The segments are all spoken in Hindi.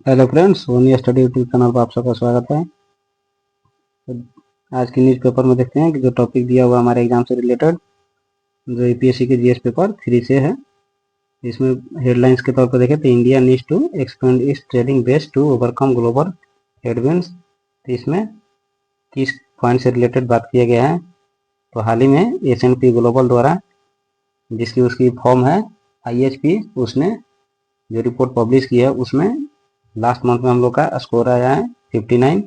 Hello friends, Soni study YouTube channel पर आप सबका स्वागत है। तो आज की न्यूज़पेपर में देखते हैं कि जो टॉपिक दिया हुआ हमारे एग्जाम से रिलेटेड, जो यूपीएससी के जीएस पेपर 3 से है। इसमें हेडलाइंस के तौर पर देखें तो India needs to expand its trading base to overcome global headwinds. तो इसमें 30 पॉइंट से रिलेटेड बात किया गया है। तो हाल ही में S&P ग्लोबल द्वारा जिसकी उसकी फॉर्म है IHP, उसने जो रिपोर्ट पब्लिश की है उसमें लास्ट मंथ में हम लोग का स्कोर आया है 59,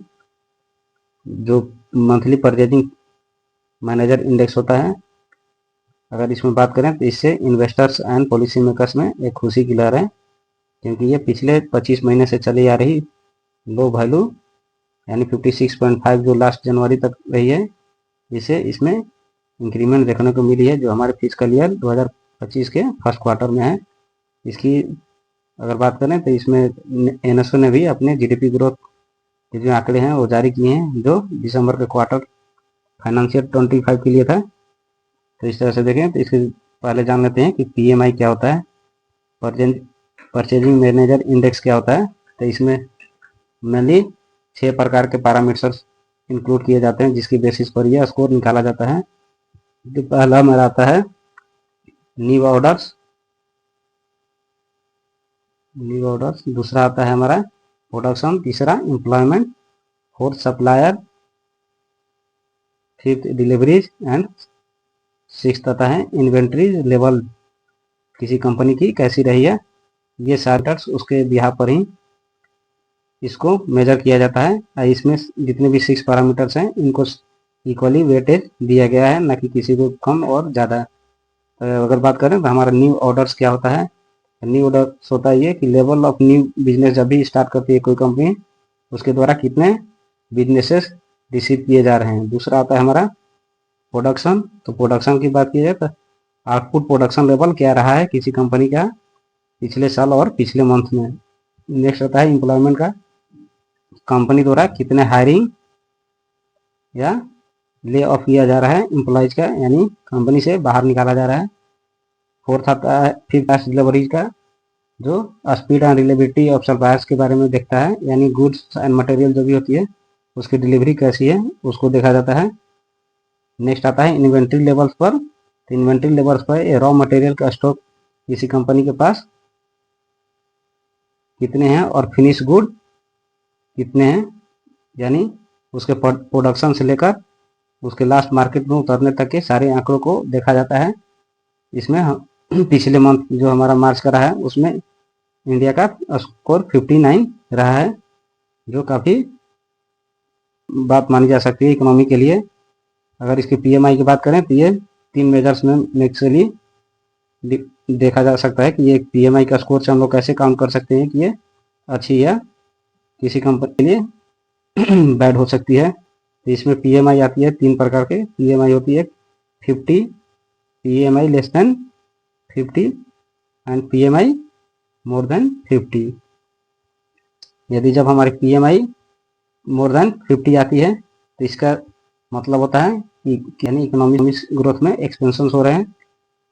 जो मंथली परचेजिंग मैनेजर इंडेक्स होता है। अगर इसमें बात करें तो इससे इन्वेस्टर्स एंड पॉलिसी मेकर्स में एक खुशी की लहर है, क्योंकि ये पिछले 25 महीने से चली आ रही लो वैल्यू यानी 56.5 जो लास्ट जनवरी तक रही है, इसे इसमें इंक्रीमेंट देखने को मिली है, जो हमारे फिजिकल ईयर 2025 के फर्स्ट क्वार्टर में है। इसकी अगर बात करें तो इसमें NSO ने भी अपने GDP ग्रोथ के जो आंकड़े हैं वो जारी किए हैं, जो दिसंबर के क्वार्टर फाइनेंशियल 25 के लिए था। तो इस तरह से देखें तो इसके पहले जान लेते हैं कि PMI क्या होता है, परचेजिंग मैनेजर इंडेक्स क्या होता है। तो इसमें मेनली 6 प्रकार के पैरामीटर्स इंक्लूड किए जाते हैं, जिसकी बेसिस पर यह स्कोर निकाला जाता है। जो पहला हमारा आता है न्यू ऑर्डर्स, दूसरा आता है हमारा प्रोडक्शन, तीसरा employment, fourth supplier, fifth deliveries and sixth आता है इन्वेंट्रीज लेवल, किसी कंपनी की कैसी रही है। ये चार्टर्स उसके बिहाफ पर ही इसको मेजर किया जाता है। इसमें जितने भी 6 पैरामीटर्स हैं इनको इक्वली वेटेज दिया गया है, ना कि किसी को कम और ज़्यादा। अगर बात करें तो हमारा न्यू ऑर्डर्स क्या होता है। न्यू ऑर्डर्स होता है ये कि लेवल ऑफ न्यू बिजनेस जब भी स्टार्ट करती है कोई कंपनी, उसके द्वारा कितने बिजनेसेस रिसीव किए जा रहे हैं। दूसरा आता है हमारा प्रोडक्शन। तो प्रोडक्शन की बात की जाए तो आउटपुट प्रोडक्शन लेवल क्या रहा है किसी कंपनी का पिछले साल और पिछले मंथ में। नेक्स्ट आता है एम्प्लॉयमेंट का, कंपनी द्वारा कितने हायरिंग या ले ऑफ किया जा रहा है एम्प्लॉयज का, यानी कंपनी से बाहर निकाला जा रहा है। फोर्थ आता है फिफ्थ डिलीवरीज का, जो speed and reliability of suppliers के बारे में देखता है, यानी गुड्स एंड मटेरियल जो भी होती है उसकी डिलीवरी कैसी है उसको देखा जाता है। नेक्स्ट आता है इन्वेंट्री लेवल्स पर। तो इन्वेंट्री लेवल्स पर रॉ मटेरियल का स्टॉक किसी कंपनी के पास कितने हैं और फिनिश गुड कितने हैं, यानी उसके प्रोडक्शन से लेकर उसके लास्ट मार्केट में उतरने तक के सारे आंकड़ों को देखा जाता है। इसमें पिछले मंथ जो हमारा मार्च का रहा है उसमें इंडिया का स्कोर 59 रहा है, जो काफ़ी बात मानी जा सकती है इकोनॉमी के लिए। अगर इसकी PMI की बात करें तो ये 3 मेजर्स में नेक्सली देखा जा सकता है कि ये PMI का स्कोर से हम लोग कैसे काउंट कर सकते हैं कि ये अच्छी या किसी कंपनी के लिए बैड हो सकती है। तो इसमें PMI आती है 3 प्रकार के। PMI होती है 50, PMI less than 50 and PMI more than 50। यदि जब हमारी PMI मोर देन 50 आती है तो इसका मतलब होता है कि यानी इकोनॉमिक ग्रोथ में एक्सपेंशन हो रहे हैं।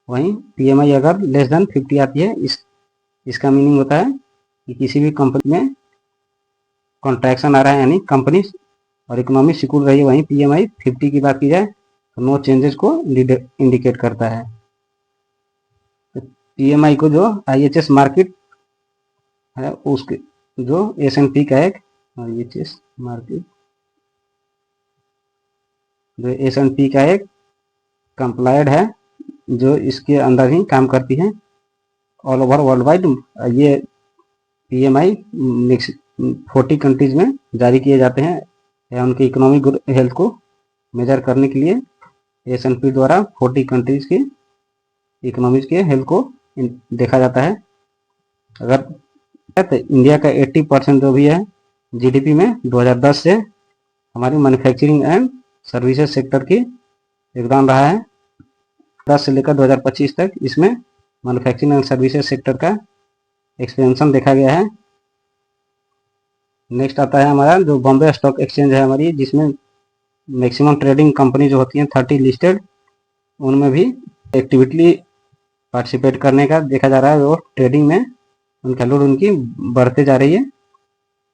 वहीं PMI अगर लेस देन 50 आती है, इसका मीनिंग होता है कि किसी भी कंपनी में कॉन्ट्रैक्शन आ रहा है, यानी कंपनी और इकोनॉमी सिकुड़ रही है। वहीं PMI 50 की बात की जाए तो नो चेंजेस को इंडिकेट करता है। तो PMI को जो IHS मार्केट है उसके जो S&P का एक IHS मार्केट जो S&P का एक कंप्लायड है, जो इसके अंदर ही काम करती है ऑल ओवर वर्ल्ड वाइड। ये PMI 40 कंट्रीज में जारी किए जाते हैं, या उनकी इकोनॉमिक हेल्थ को मेजर करने के लिए S&P द्वारा 40 कंट्रीज की इकोनॉमीज के हेल्थ को देखा जाता है। अगर तो इंडिया का 80% जो भी है GDP में 2010 से हमारी मैन्युफैक्चरिंग एंड सर्विसेज सेक्टर की योगदान रहा है। 10 से लेकर 2025 तक इसमें मैन्युफैक्चरिंग एंड सर्विसेज सेक्टर का एक्सपेंशन देखा गया है। नेक्स्ट आता है हमारा जो बॉम्बे स्टॉक एक्सचेंज है हमारी, जिसमें मैक्सिमम ट्रेडिंग कंपनी जो होती हैं 30 लिस्टेड, उनमें भी एक्टिविटी पार्टिसिपेट करने का देखा जा रहा है और ट्रेडिंग में उनका लोड उनकी बढ़ते जा रही है।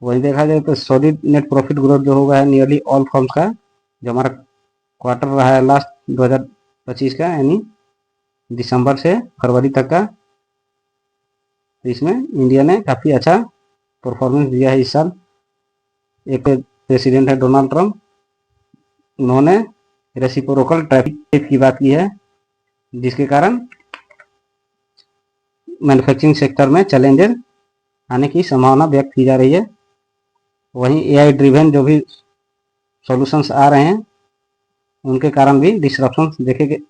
वही देखा जाए तो सॉलिड नेट प्रॉफिट ग्रोथ जो होगा है नियरली ऑल फर्म्स का, जो हमारा क्वार्टर रहा है लास्ट 2025 का, यानी दिसंबर से फरवरी तक का, तो इसमें इंडिया ने काफ़ी अच्छा परफॉर्मेंस दिया है इस साल। एक प्रेसिडेंट है डोनाल्ड ट्रंप, उन्होंने रेसिप्रोकल टैरिफ की बात की है, जिसके कारण मैन्युफैक्चरिंग सेक्टर में चैलेंजेस आने की संभावना व्यक्त की जा रही है। वहीं एआई ड्रिवन जो भी सॉल्यूशंस आ रहे हैं उनके कारण भी डिस्ट्रप्शन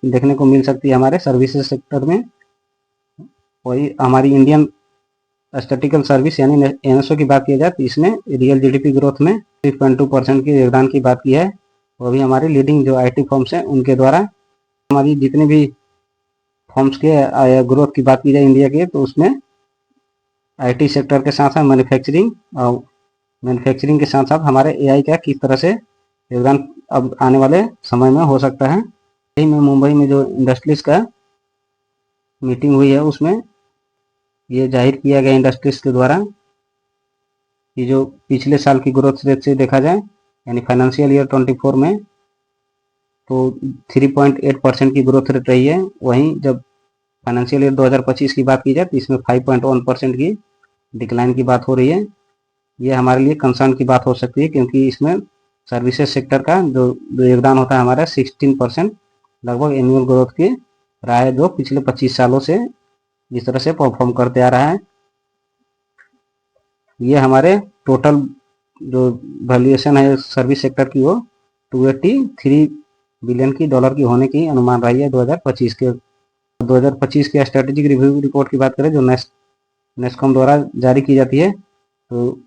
देखने को मिल सकती है हमारे सर्विसेज सेक्टर में। वही हमारी इंडियन स्टैटिकल सर्विस यानी एनएसओ की बात की जाए तो इसने रियल जीडीपी ग्रोथ में 3.2% के योगदान की बात की है। वो भी हमारी लीडिंग जो आईटी फर्म्स हैं उनके द्वारा। हमारी जितने भी फर्म्स के ग्रोथ की बात की जाए इंडिया के, तो उसमें आईटी सेक्टर के साथ साथ मैन्युफैक्चरिंग के साथ साथ हमारे एआई का किस तरह से योगदान अब आने वाले समय में हो सकता है। यही में मुंबई में जो इंडस्ट्रीज का मीटिंग हुई है उसमें ये जाहिर किया गया इंडस्ट्रीज के द्वारा कि जो पिछले साल की ग्रोथ रेट से देखा जाए यानी फाइनेंशियल ईयर 24 में तो 3.8% की ग्रोथ रेट रही है। वहीं जब फाइनेंशियल ईयर 2025 की बात की जाए तो इसमें 5.1% की डिक्लाइन की बात हो रही है। ये हमारे लिए कंसर्न की बात हो सकती है, क्योंकि इसमें सर्विसेज सेक्टर का जो योगदान होता है हमारा 16% लगभग एनुअल ग्रोथ की रहा है, जो पिछले 25 सालों से जिस तरह से परफॉर्म करते आ रहा है। ये हमारे टोटल जो वैल्यूएशन है सर्विस सेक्टर की वो 283 बिलियन की डॉलर की होने की अनुमान रही है 2025 के। 2025 के स्ट्रेटेजिक रिव्यू रिपोर्ट की बात करें जो नेस्कॉम द्वारा जारी की जाती है, तो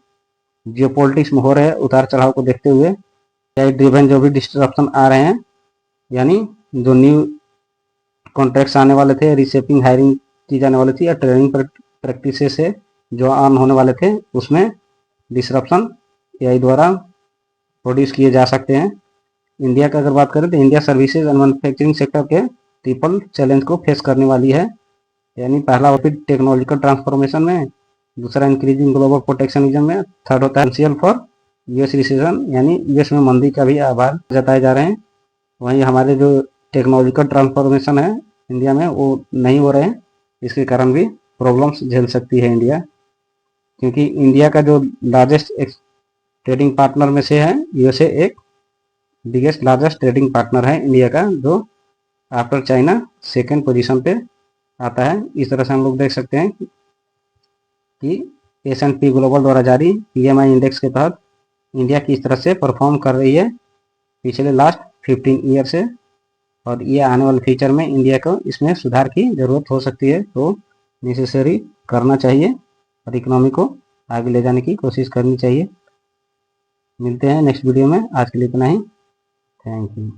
जियोपॉलिटिक्स में हो रहे उतार चढ़ाव को देखते हुए एआई ड्रिवन जो भी डिस्ट्रप्शन आ रहे हैं, यानी जो न्यू कॉन्ट्रैक्ट्स आने वाले थे, रिशेपिंग हायरिंग की जाने वाली थी या ट्रेनिंग प्रैक्टिसेस से जो ऑन होने वाले थे, उसमें डिस्रप्शन एआई द्वारा प्रोड्यूस किए जा सकते हैं। इंडिया का अगर बात करें तो India services and manufacturing sector के ट्रिपल चैलेंज को फेस करने वाली है, यानी पहला रैपिड टेक्नोलॉजिकल ट्रांसफॉर्मेशन में, दूसरा इंक्रीजिंग ग्लोबल प्रोटेक्शनिज्म में, थर्ड होता है एसेंशियल फॉर यूएस रिसेशन, यानी यूएस में मंदी का भी आभार जताए जा रहे हैं। वहीं हमारे जो टेक्नोलॉजिकल ट्रांसफॉर्मेशन है इंडिया में वो नहीं हो रहे हैं, इसके कारण भी प्रॉब्लम्स झेल सकती है इंडिया, क्योंकि इंडिया का जो लार्जेस्ट ट्रेडिंग पार्टनर में से है यूएसए एक बिगेस्ट लार्जेस्ट ट्रेडिंग पार्टनर है इंडिया का, जो आफ्टर चाइना सेकेंड पोजीशन पे आता है। इस तरह से हम लोग देख सकते हैं कि S&P ग्लोबल द्वारा जारी PMI इंडेक्स के तहत इंडिया किस तरह से परफॉर्म कर रही है पिछले लास्ट 15 ईयर से, और ये आने वाले फ्यूचर में इंडिया को इसमें सुधार की ज़रूरत हो सकती है, तो नेसेसरी करना चाहिए और इकोनॉमी को आगे ले जाने की कोशिश करनी चाहिए। मिलते हैं नेक्स्ट वीडियो में, आज के लिए इतना ही। Thank you.